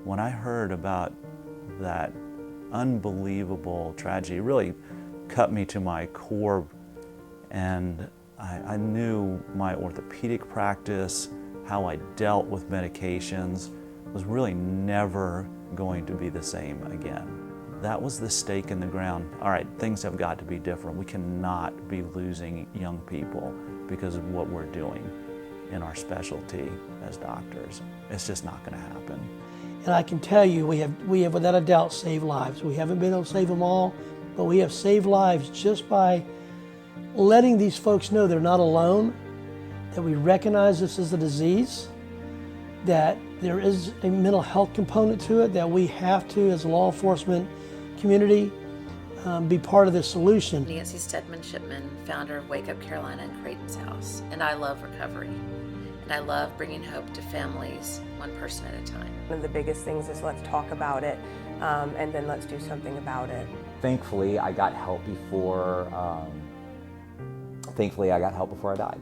When I heard about that unbelievable tragedy, it really cut me to my core, and I knew my orthopedic practice, how I dealt with medications, was really never going to be the same again. That was the stake in the ground. All right, things have got to be different. We cannot be losing young people because of what we're doing in our specialty as doctors. It's just not going to happen. And I can tell you, we have without a doubt saved lives. We haven't been able to save them all, but we have saved lives just by letting these folks know they're not alone, that we recognize this is a disease, that there is a mental health component to it, that we have to, as a law enforcement community, be part of the solution. Nancy Stedman Shipman, founder of WakeUp Carolina and Creighton's House, and I love recovery. And I love bringing hope to families, one person at a time. One of the biggest things is let's talk about it, and then let's do something about it. Thankfully, I got help before I died.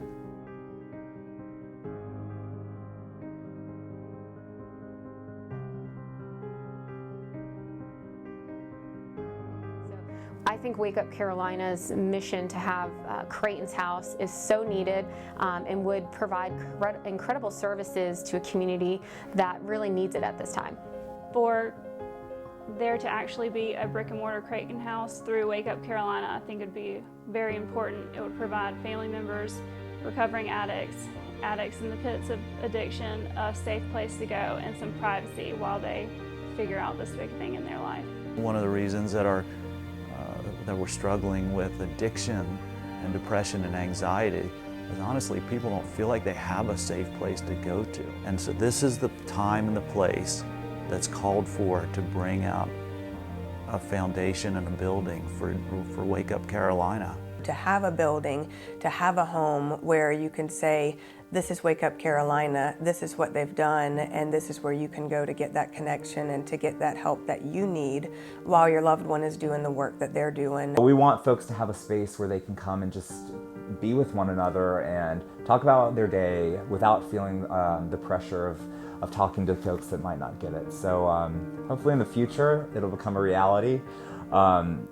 I think WakeUp Carolina's mission to have Creighton's House is so needed and would provide incredible services to a community that really needs it at this time. For there to actually be a brick and mortar Creighton House through WakeUp Carolina, I think it would be very important. It would provide family members, recovering addicts in the pits of addiction, a safe place to go and some privacy while they figure out this big thing in their life. One of the reasons that we're struggling with addiction and depression and anxiety is honestly people don't feel like they have a safe place to go to. And so this is the time and the place that's called for to bring out a foundation and a building for WakeUp Carolina. To have a building, to have a home where you can say, this is WakeUp Carolina, this is what they've done, and this is where you can go to get that connection and to get that help that you need while your loved one is doing the work that they're doing. We want folks to have a space where they can come and just be with one another and talk about their day without feeling the pressure of talking to folks that might not get it. So hopefully in the future it'll become a reality.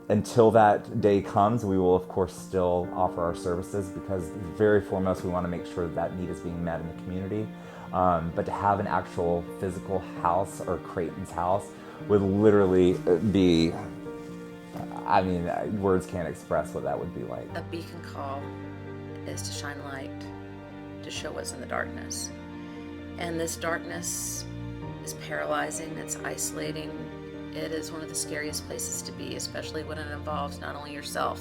Until that day comes, we will of course still offer our services, because very foremost we want to make sure that need is being met in the community. But to have an actual physical house, or Creighton's House, would literally be, I mean, words can't express what that would be like. A beacon call is to shine light, to show what's in the darkness. And this darkness is paralyzing, it's isolating. It is one of the scariest places to be, especially when it involves not only yourself,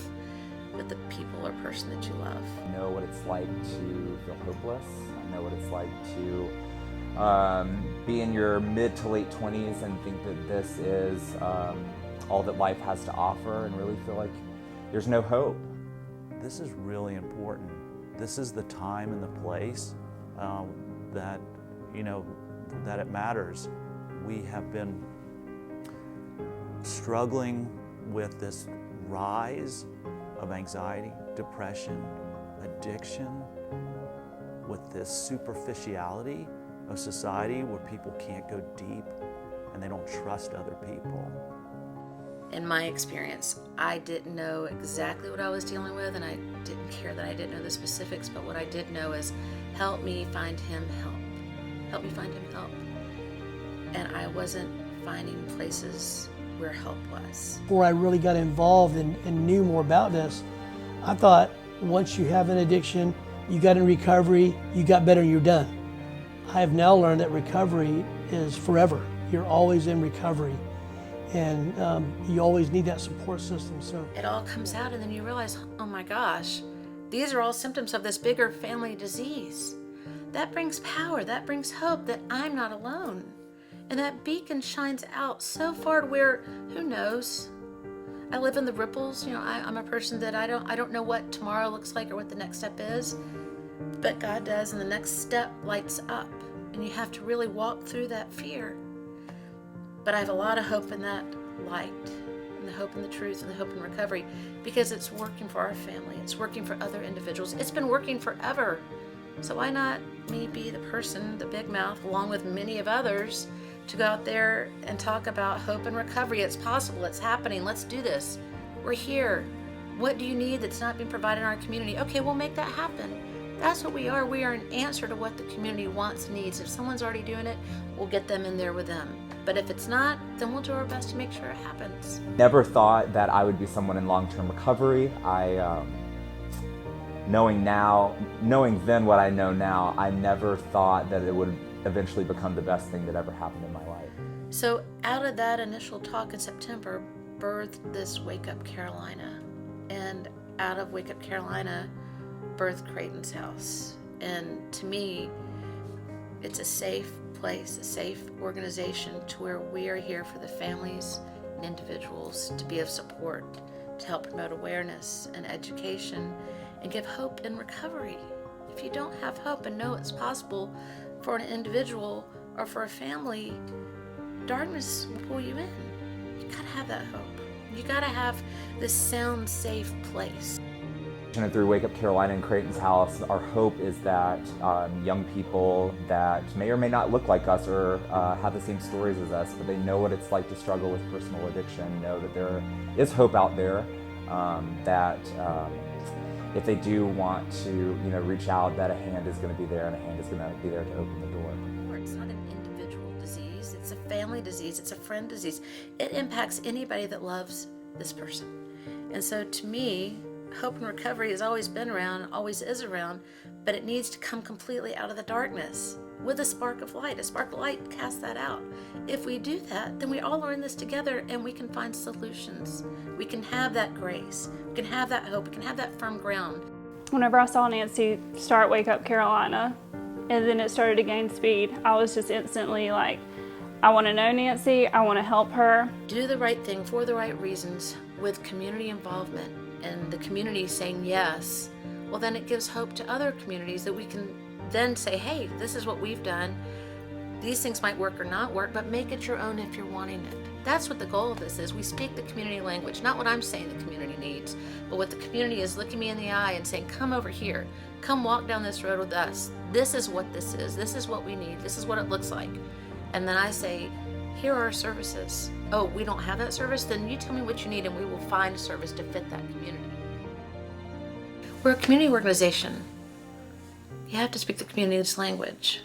but the people or person that you love. I know what it's like to feel hopeless. I know what it's like to be in your mid to late 20s and think that this is all that life has to offer, and really feel like there's no hope. This is really important. This is the time and the place that, that it matters. We have been struggling with this rise of anxiety, depression, addiction, with this superficiality of society where people can't go deep and they don't trust other people. In my experience, I didn't know exactly what I was dealing with, and I didn't care that I didn't know the specifics, but what I did know is, help me find him help. Help me find him help. And I wasn't finding places where help was. Before I really got involved and knew more about this, I thought once you have an addiction, you got in recovery, you got better, you're done. I have now learned that recovery is forever. You're always in recovery, and you always need that support system. So it all comes out, and then you realize, oh my gosh, these are all symptoms of this bigger family disease. That brings power, that brings hope that I'm not alone. And that beacon shines out so far to where, who knows? I live in the ripples. I'm a person that I don't know what tomorrow looks like or what the next step is, but God does, and the next step lights up, and you have to really walk through that fear. But I have a lot of hope in that light, and the hope in the truth, and the hope in recovery, because it's working for our family. It's working for other individuals. It's been working forever. So why not me be the person, the big mouth, along with many of others, to go out there and talk about hope and recovery. It's possible, it's happening, let's do this. We're here. What do you need that's not being provided in our community? Okay, we'll make that happen. That's what we are. We are an answer to what the community wants and needs. If someone's already doing it, we'll get them in there with them. But if it's not, then we'll do our best to make sure it happens. Never thought that I would be someone in long-term recovery. Knowing then what I know now, I never thought that it would eventually become the best thing that ever happened in my life. So out of that initial talk in September, birthed this Wake Up Carolina. And out of Wake Up Carolina, birthed Creighton's House. And to me, it's a safe place, a safe organization to where we are here for the families and individuals to be of support, to help promote awareness and education and give hope in recovery. If you don't have hope and know it's possible for an individual or for a family, darkness will pull you in. You gotta have that hope. You gotta have this sound, safe place. And through Wake Up Carolina and Creighton's House, our hope is that young people that may or may not look like us or have the same stories as us, but they know what it's like to struggle with personal addiction, know that there is hope out there, that if they do want to reach out, that a hand is going to be there and a hand is going to be there to open the door. It's not an individual disease, it's a family disease, it's a friend disease. It impacts anybody that loves this person. And so to me, hope and recovery has always been around, always is around, but it needs to come completely out of the darkness with a spark of light. A spark of light casts that out. If we do that, then we all learn this together and we can find solutions. We can have that grace, we can have that hope, we can have that firm ground. Whenever I saw Nancy start Wake Up Carolina, and then it started to gain speed, I was just instantly like, I want to know Nancy, I want to help her. Do the right thing for the right reasons with community involvement and the community saying yes, well then it gives hope to other communities that we can then say, hey, this is what we've done. These things might work or not work, but make it your own if you're wanting it. That's what the goal of this is. We speak the community language, not what I'm saying the community needs, but what the community is looking me in the eye and saying, come over here, come walk down this road with us. This is what this is what we need, this is what it looks like. And then I say, here are our services. Oh, we don't have that service? Then you tell me what you need and we will find a service to fit that community. We're a community organization. You have to speak the community's language.